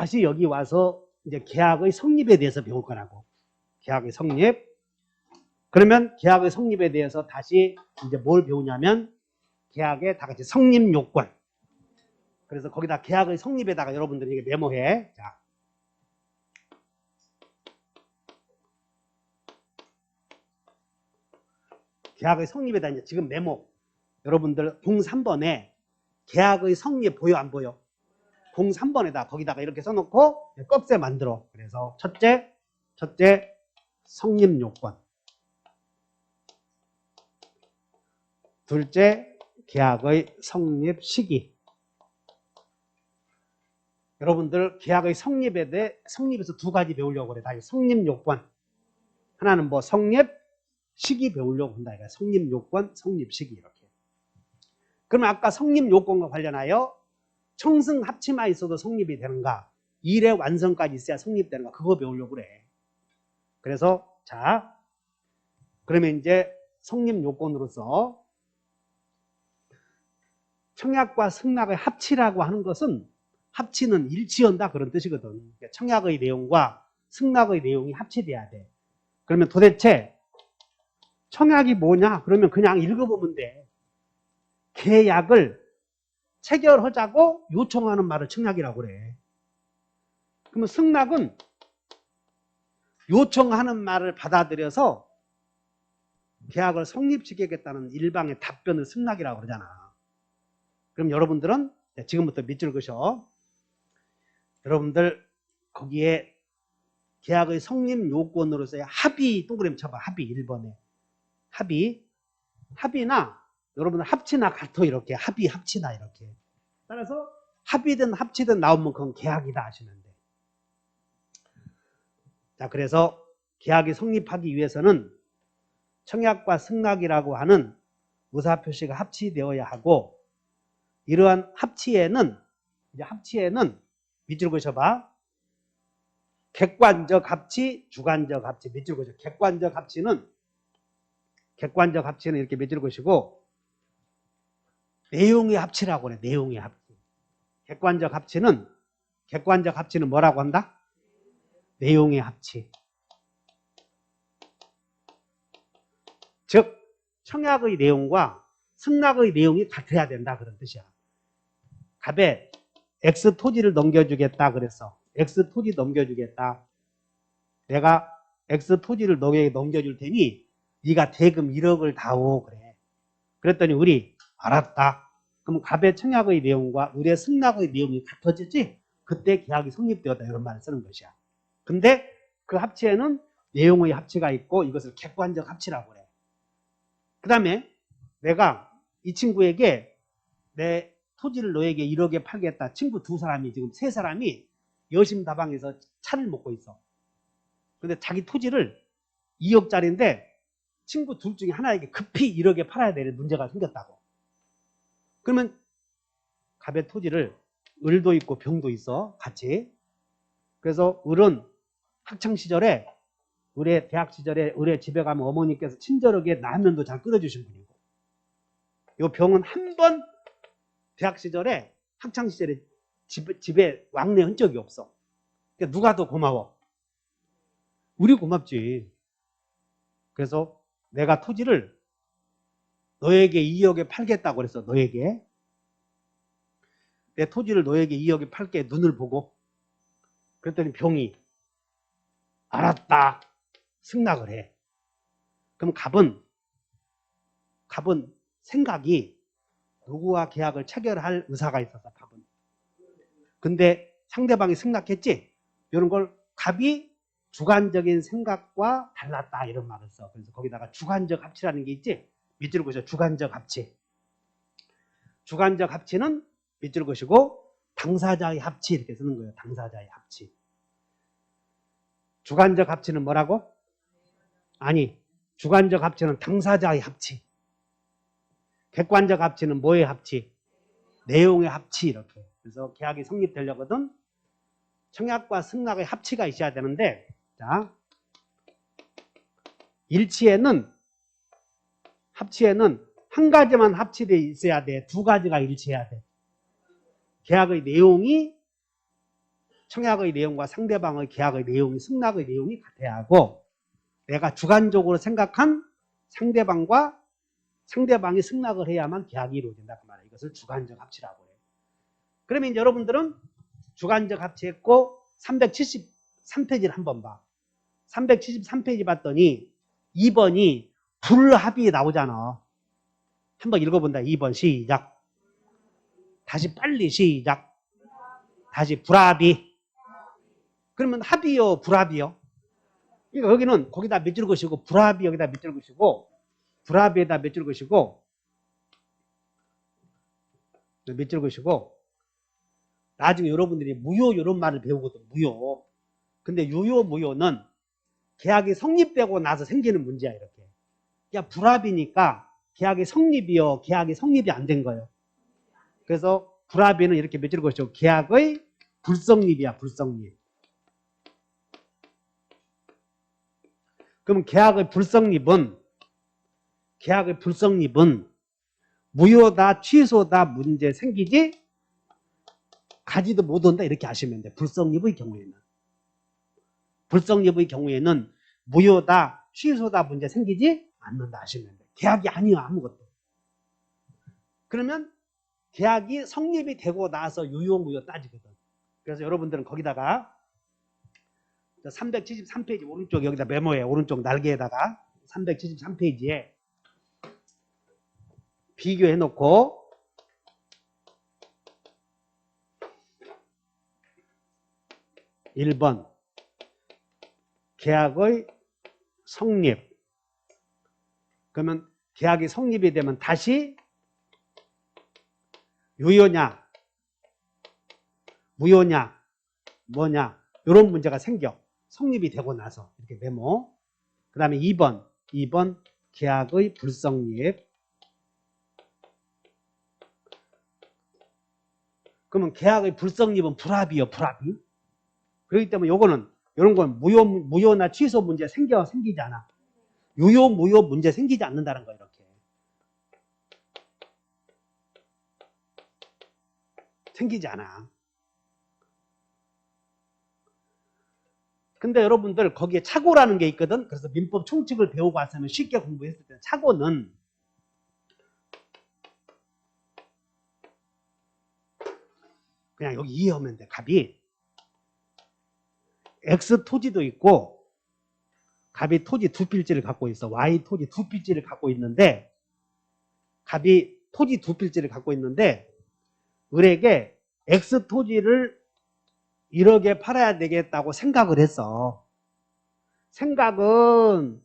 다시 여기 와서 이제 계약의 성립에 대해서 배울 거라고. 계약의 성립. 그러면 계약의 성립에 대해서 다시 이제 뭘 배우냐면 계약의 다 같이 성립 요건. 그래서 거기다 계약의 성립에다가 여러분들이 이게 메모해. 자. 계약의 성립에다 이제 지금 메모. 여러분들 공 3번에 계약의 성립 보여 안 보여? 공 3번에다 거기다가 이렇게 써놓고 꺽쇠 만들어. 그래서 첫째 성립 요건. 둘째 계약의 성립 시기. 여러분들 계약의 성립에서 두 가지 배우려고 그래. 다 성립 요건. 하나는 뭐 성립 시기 배우려고 한다. 성립 요건, 성립 시기 이렇게. 그러면 아까 성립 요건과 관련하여 청승 합치만 있어도 성립이 되는가? 일의 완성까지 있어야 성립되는가? 그거 배우려고 그래. 그래서 자, 그러면 이제 성립 요건으로서 청약과 승낙의 합치라고 하는 것은 합치는 일치한다 그런 뜻이거든. 청약의 내용과 승낙의 내용이 합치돼야 돼. 그러면 도대체 청약이 뭐냐? 그러면 그냥 읽어보면 돼. 계약을 체결하자고 요청하는 말을 청약이라고 그래. 그러면 승낙은 요청하는 말을 받아들여서 계약을 성립시키겠다는 일방의 답변을 승낙이라고 그러잖아. 그럼 여러분들은 지금부터 밑줄 그셔. 여러분들 거기에 계약의 성립 요건으로서의 합의 동그라미 쳐봐. 합의 1번에. 합의나 여러분들 합치나 같아 이렇게. 합치나 이렇게. 따라서 합의든 합치든 나오면 그건 계약이다 하시면 돼. 자, 그래서 계약이 성립하기 위해서는 청약과 승낙이라고 하는 의사표시가 합치되어야 하고 이러한 합치에는 밑줄 그셔봐. 객관적 합치, 주관적 합치 밑줄 그셔. 객관적 합치는 이렇게 밑줄 그시고 내용의 합치라고 그래. 내용의 합치. 객관적 합치는 뭐라고 한다? 내용의 합치. 즉 청약의 내용과 승낙의 내용이 같아야 된다 그런 뜻이야. 갑에 X 토지를 넘겨주겠다 그랬어. X 토지 넘겨주겠다. 내가 X 토지를 너에게 넘겨줄 테니 네가 대금 1억을 다오 그래. 그랬더니 우리 알았다. 그럼 갑의 청약의 내용과 을의 승낙의 내용이 같아지지? 그때 계약이 성립되었다 이런 말을 쓰는 것이야. 근데 그 합치에는 내용의 합치가 있고 이것을 객관적 합치라고 그래. 그 다음에 내가 이 친구에게 내 토지를 너에게 1억에 팔겠다. 친구 지금 세 사람이 여심다방에서 차를 먹고 있어. 근데 자기 토지를 2억짜리인데 친구 둘 중에 하나에게 급히 1억에 팔아야 될 문제가 생겼다고. 그러면 갑의 토지를 을도 있고 병도 있어. 같이. 그래서 을은 학창시절에 을의 대학 시절에 을의 집에 가면 어머니께서 친절하게 라면도 잘 끓여주신 분이고 이 병은 한 번 대학 시절에 학창시절에 집에 왕래 한 적이 없어. 그러니까 누가 더 고마워? 우리 고맙지. 그래서 내가 토지를 너에게 2억에 팔겠다고 그랬어. 너에게. 내 토지를 너에게 2억에 팔게 눈을 보고. 그랬더니 병이 알았다. 승낙을 해. 그럼 갑은 생각이 누구와 계약을 체결할 의사가 있어서 갑은. 근데 상대방이 승낙했지? 이런 걸 갑이 주관적인 생각과 달랐다 이런 말을 써. 그래서 거기다가 주관적 합치라는 게 있지? 밑줄 그으셔. 주관적 합치. 주관적 합치는 밑줄 그으시고 당사자의 합치 이렇게 쓰는 거예요. 당사자의 합치. 주관적 합치는 뭐라고? 아니, 주관적 합치는 당사자의 합치. 객관적 합치는 뭐의 합치? 내용의 합치 이렇게. 그래서 계약이 성립되려거든 청약과 승낙의 합치가 있어야 되는데 자 합치에는 한 가지만 합치되어 있어야 돼. 두 가지가 일치해야 돼. 계약의 내용이 청약의 내용과 상대방의 계약의 내용이 승낙의 내용이 같아야 하고 내가 주관적으로 생각한 상대방이 승낙을 해야만 계약이 이루어진다 그 말이에요. 이것을 주관적 합치라고 해요. 그러면 이제 여러분들은 주관적 합치했고 373페이지를 한번 봐. 373페이지 봤더니 2번이 불합이 나오잖아. 한번 읽어본다. 2번 시작. 다시 빨리 시작. 다시 불합이. 그러면 합이요 불합이요? 그러니까 여기는 거기다 몇 줄 것이고 불합이 여기다 몇 줄 것이고 불합에다 몇 줄 것이고 몇 줄 것이고 나중에 여러분들이 무효 이런 말을 배우거든. 무효. 근데 유효 무효는 계약이 성립되고 나서 생기는 문제야 이렇게. 그러니까 불합이니까 계약이 성립이요. 계약이 성립이 안 된 거예요. 그래서 불합의는 이렇게 몇 줄 것이고 계약의 불성립이야. 불성립. 그럼 계약의 불성립은 무효다, 취소다 문제 생기지 가지도 못한다 이렇게 아시면 돼. 불성립의 경우에는 무효다, 취소다 문제 생기지 않는다 하시면 돼. 계약이 아니야 아무것도. 그러면 계약이 성립이 되고 나서 유효 무효 따지거든. 그래서 여러분들은 거기다가 373페이지 오른쪽 여기다 메모해. 오른쪽 날개에다가 373페이지에 비교해 놓고 (1번) 계약의 성립. 그러면 계약이 성립이 되면 다시 유효냐 무효냐 뭐냐 이런 문제가 생겨. 성립이 되고 나서 이렇게 메모. 그 다음에 2번 계약의 불성립. 그러면 계약의 불성립은 불합이요 불합이. 그렇기 때문에 이런 건 무효나 취소 문제 생기지 않아. 유효 무효 문제 생기지 않는다는 거 이렇게. 생기지 않아. 근데 여러분들 거기에 착오라는 게 있거든. 그래서 민법 총칙을 배우고 왔으면 쉽게 공부했을 때 착오는 그냥 여기 이해하면 돼. 갑이 X 토지도 있고 갑이 토지 두 필지를 갖고 있어. Y 토지 두 필지를 갖고 있는데 갑이 토지 두 필지를 갖고 있는데 을에게 X 토지를 1억에 팔아야 되겠다고 생각을 했어. 생각은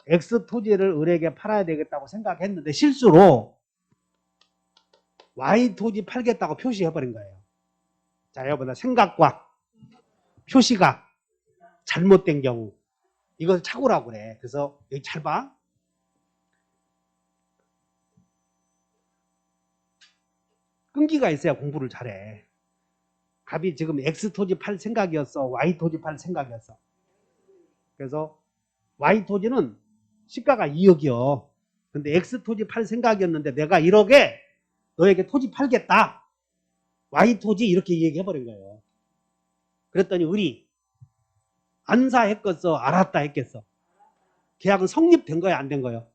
X 토지를 을에게 팔아야 되겠다고 생각했는데 실수로 Y 토지 팔겠다고 표시해버린 거예요. 자, 여러분들 생각과 표시가 잘못된 경우 이것을 착오라고 그래. 그래서 여기 잘 봐. 끈기가 있어야 공부를 잘해. 갑이 지금 X 토지 팔 생각이었어. Y 토지 팔 생각이었어. 그래서 Y 토지는 시가가 2억이요. 근데 X 토지 팔 생각이었는데 내가 1억에 너에게 토지 팔겠다. Y 토지 이렇게 얘기해버린 거예요. 그랬더니 을이 안사 했겠어? 알았다 했겠어? 계약은 성립된 거야? 안 된 거야?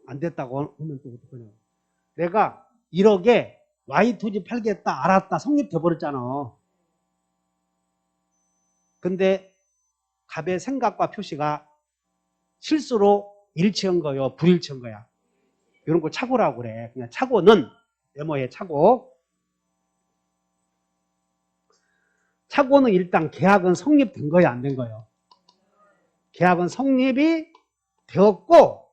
안 됐다고 하면 또 어떡하냐. 내가 1억에 Y 토지 팔겠다. 알았다. 성립돼 버렸잖아. 근데 갑의 생각과 표시가 실수로 일치한 거요? 불일치한 거야? 이런 걸 착오라고 그래. 그냥 착오는 메모에 착오. 착오는 일단 계약은 성립된 거야? 안 된 거예요? 계약은 성립이 되었고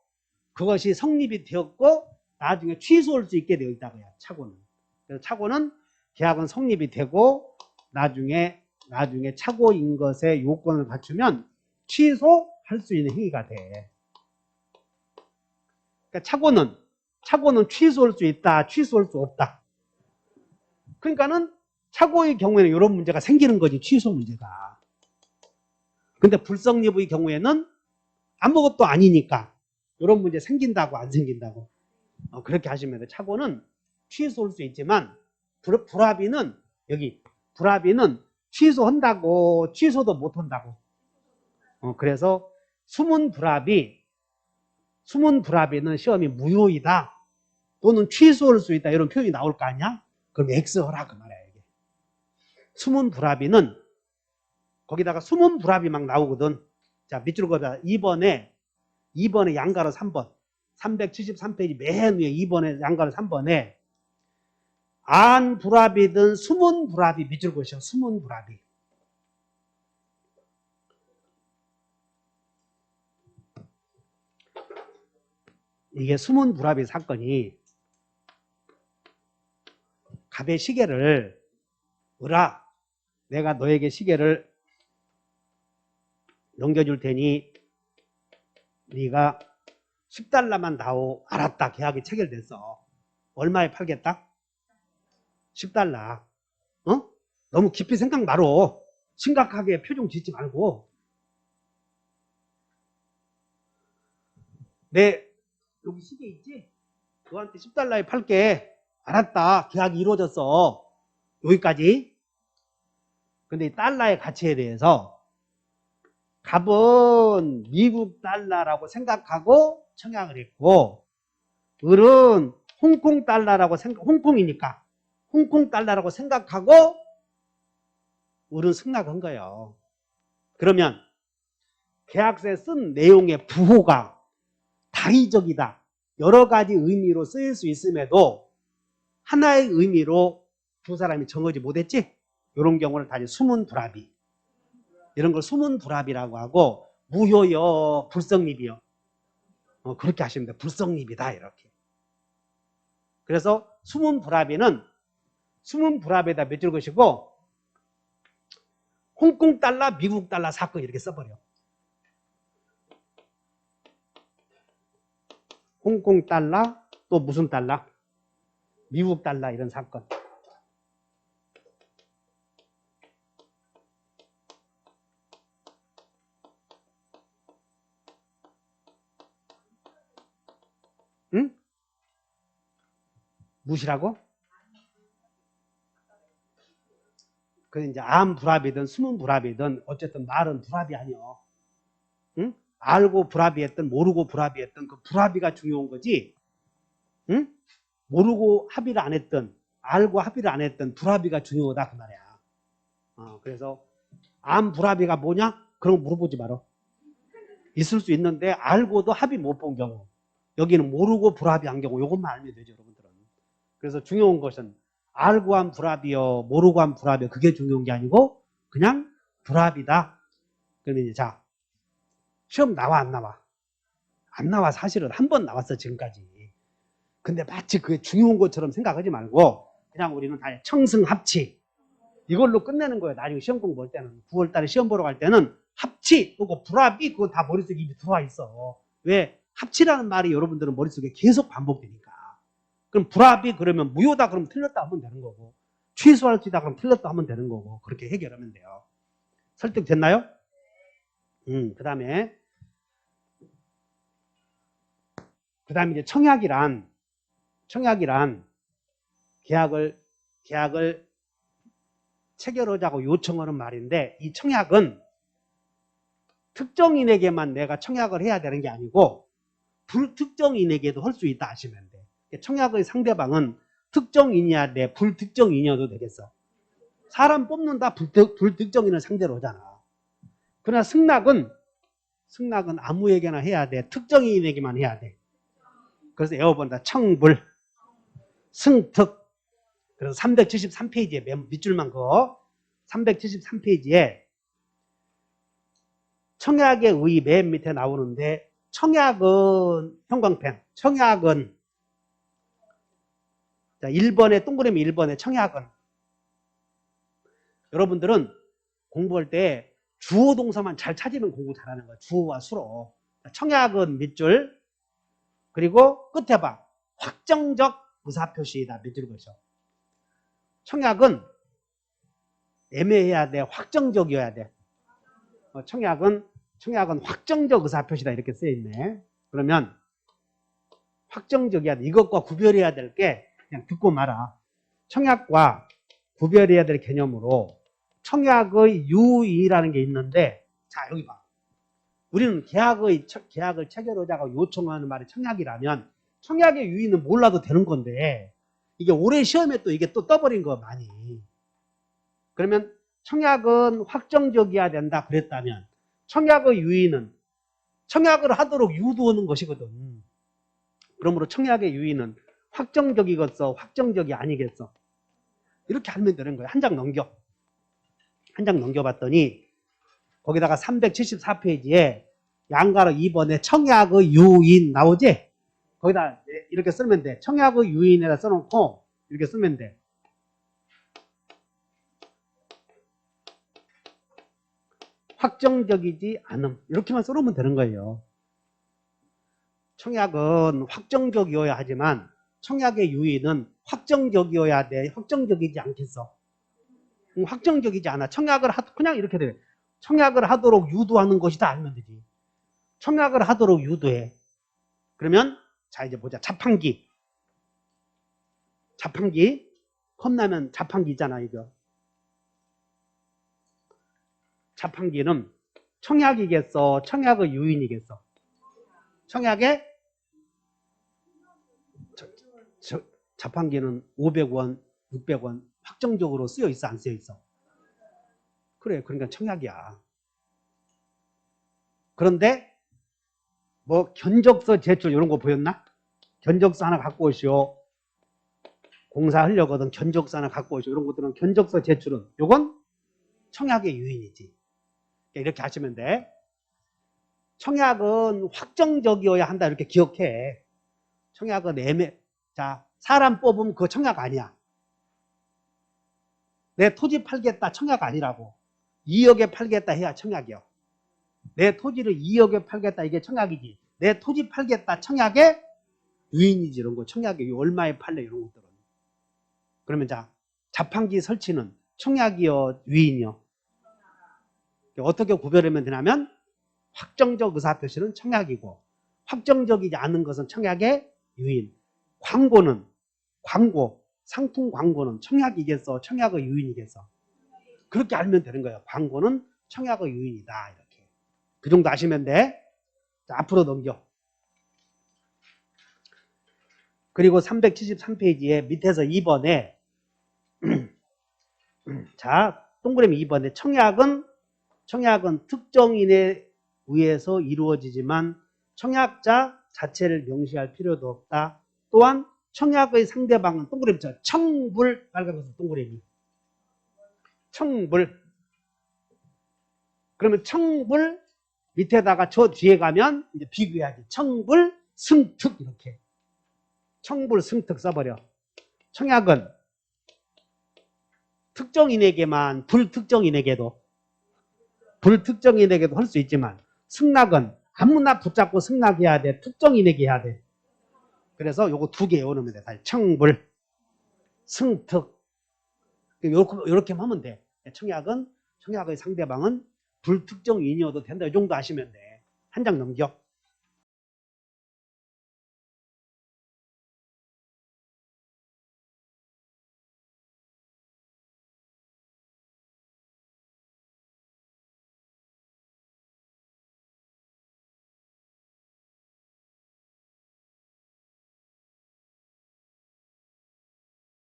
그것이 성립이 되었고 나중에 취소할 수 있게 되어 있다고요. 착오는. 그래서 착오는 계약은 성립이 되고 나중에 착오인 것의 요건을 갖추면 취소할 수 있는 행위가 돼. 그러니까 착오는 취소할 수 있다, 취소할 수 없다. 그러니까는 착오의 경우에는 이런 문제가 생기는 거지, 취소 문제가. 근데 불성립의 경우에는 아무것도 아니니까 이런 문제 생긴다고 안 생긴다고 그렇게 하시면 돼요. 착오는 취소할 수 있지만 불합의는 여기 불합의는 취소한다고 취소도 못한다고. 그래서 수문 불합의는 시험이 무효이다 또는 취소할 수 있다 이런 표현이 나올 거 아니야? 그럼 X하라 그 말이야. 이게. 수문 불합의는 거기다가 수문 불합의 막 나오거든. 자, 밑줄 그어봐. 2번에 양가로 3번 373페이지 맨 위에 2번에 양가로 3번에 안 불합의든 수문 불합의 밑줄 그으셔. 수문 불합의. 이게 수문 불합의 사건이 갑의 시계를 으라 내가 너에게 시계를 넘겨줄 테니 네가 10달러만 다오. 알았다. 계약이 체결됐어. 얼마에 팔겠다? 10달러. 너무 깊이 생각 말어. 심각하게 표정 짓지 말고. 내 여기 시계 있지? 너한테 10달러에 팔게. 알았다. 계약이 이루어졌어. 여기까지. 근데 이 달러의 가치에 대해서 갑은 미국 달러라고 생각하고 청약을 했고 을은 홍콩 달러라고 홍콩이니까 홍콩 달러라고 생각하고 을은 승낙한 거예요. 그러면 계약서에 쓴 내용의 부호가 다의적이다. 여러 가지 의미로 쓰일 수 있음에도 하나의 의미로 두 사람이 정하지 못했지? 이런 경우를 다시 수문불합의. 이런 걸 수문불합이라고 하고 무효요, 불성립이요. 그렇게 하시면 돼요. 불성립이다 이렇게. 그래서 수문불합의는 수문불합에다 몇 줄 것이고 홍콩 달러, 미국 달러 사건 이렇게 써버려. 홍콩 달러 또 무슨 달러? 미국 달러 이런 사건. 응? 무시라고? 그 이제 암불합이든 수문불합이든 어쨌든 말은 불합이 아니요. 응? 알고 불합의했든 모르고 불합의했든 그 불합의가 중요한 거지. 응? 모르고 합의를 안 했든 알고 합의를 안 했든 불합의가 중요하다 그 말이야. 그래서 암불합의가 뭐냐? 그런 거 물어보지 마라. 있을 수 있는데 알고도 합의 못 본 경우. 여기는 모르고 불합의한 경우 이것만 알면 되죠 여러분들은. 그래서 중요한 것은 알고 한 불합이요 모르고 한 불합이요 그게 중요한 게 아니고 그냥 불합이다. 그러면 이제 자 시험 나와 안 나와? 안 나와. 사실은 한 번 나왔어 지금까지. 근데 마치 그게 중요한 것처럼 생각하지 말고 그냥 우리는 다 청승합치 이걸로 끝내는 거예요. 나중에 시험 공부할 때는 9월 달에 시험 보러 갈 때는 합치 그리고 불합이 그거 다 머릿속에 이미 들어와 있어. 왜? 합치라는 말이 여러분들은 머릿속에 계속 반복되니까. 그럼 불합이 그러면 무효다 그러면 틀렸다 하면 되는 거고 취소할 수 있다 그러면 틀렸다 하면 되는 거고 그렇게 해결하면 돼요. 설득됐나요? 그 다음에 이제 청약이란 계약을 체결하자고 요청하는 말인데 이 청약은 특정인에게만 내가 청약을 해야 되는 게 아니고 불특정인에게도 할 수 있다 하시면 돼. 청약의 상대방은 특정인이야 돼 불특정인이어도 되겠어. 사람 뽑는다 불특정인을 상대로 하잖아. 그러나 승낙은 아무에게나 해야 돼. 특정인에게만 해야 돼. 그래서 에어본다 청불 승특. 그래서 373페이지에 맨 밑줄만 그어. 373페이지에 청약의 의 맨 밑에 나오는데 청약은 형광펜 청약은 자 1번에 동그라미 1번에 청약은 여러분들은 공부할 때 주어 동사만 잘 찾으면 공부 잘하는 거야. 주어와 수로. 청약은 밑줄 그리고 끝에 봐. 확정적 의사표시이다. 밑줄 그죠. 청약은 애매해야 돼. 확정적이어야 돼. 청약은 확정적 의사표시다. 이렇게 쓰여있네. 그러면 확정적이어야 돼. 이것과 구별해야 될 게 그냥 듣고 말아. 청약과 구별해야 될 개념으로 청약의 유인이라는 게 있는데, 자, 여기 봐. 우리는 계약을 체결하자고 요청하는 말이 청약이라면 청약의 유인은 몰라도 되는 건데, 이게 올해 시험에 또 이게 또 떠버린 거 많이. 그러면 청약은 확정적이어야 된다 그랬다면 청약의 유인은 청약을 하도록 유도하는 것이거든. 그러므로 청약의 유인은 확정적이겠어, 확정적이 아니겠어. 이렇게 하면 되는 거예요. 한 장 넘겨. 한 장 넘겨봤더니 거기다가 374페이지에 양가로 2번에 청약의 유인 나오지? 거기다 이렇게 쓰면 돼. 청약의 유인에다 써놓고 이렇게 쓰면 돼. 확정적이지 않음. 이렇게만 써놓으면 되는 거예요. 청약은 확정적이어야 하지만 청약의 유인은 확정적이어야 돼. 확정적이지 않겠어. 확정적이지 않아. 그냥 이렇게 돼. 청약을 하도록 유도하는 것이다 알면 되지. 청약을 하도록 유도해. 그러면 자 이제 보자. 자판기. 컵라면 자판기 있잖아 이거. 자판기는 청약이겠어? 청약의 유인이겠어? 청약의 자판기는 500원, 600원 확정적으로 쓰여 있어? 안 쓰여 있어? 그래, 그러니까 청약이야. 그런데 뭐 견적서 제출 이런 거 보였나? 견적서 하나 갖고 오시오. 공사하려거든 견적서 하나 갖고 오시오. 이런 것들은 견적서 제출은 요건 청약의 유인이지. 이렇게 하시면 돼. 청약은 확정적이어야 한다 이렇게 기억해. 청약은 자, 사람 뽑으면 그거 청약 아니야. 내 토지 팔겠다 청약 아니라고. 2억에 팔겠다 해야 청약이요. 내 토지를 2억에 팔겠다 이게 청약이지. 내 토지 팔겠다 청약의 유인이지. 이런 거 청약이 얼마에 팔래 이런 것들은. 그러면 자, 자판기 설치는 청약이요 유인이요? 어떻게 구별하면 되냐면 확정적 의사표시는 청약이고 확정적이지 않은 것은 청약의 유인. 상품 광고는 청약이겠어? 청약의 유인이겠어? 그렇게 알면 되는 거예요. 광고는 청약의 유인이다. 이렇게. 그 정도 아시면 돼. 자, 앞으로 넘겨. 그리고 373페이지에 밑에서 2번에 자, 동그라미 2번에 청약은 특정인에 의해서 이루어지지만 청약자 자체를 명시할 필요도 없다. 또한 청약의 상대방은 동그라미 청불 빨간색 동그라미 청불. 그러면 청불 밑에다가 저 뒤에 가면 이제 비교해야지. 청불 승특 이렇게. 청불 승특 써버려. 청약은 특정인에게만 불특정인에게도 할 수 있지만 승낙은 아무나 붙잡고 승낙해야 돼. 특정인에게 해야 돼. 그래서 요거 두 개 외우면 돼. 청불, 승특. 이렇게 하면 돼. 청약의 상대방은 불특정인이어도 된다. 이 정도 하시면 돼. 한 장 넘겨.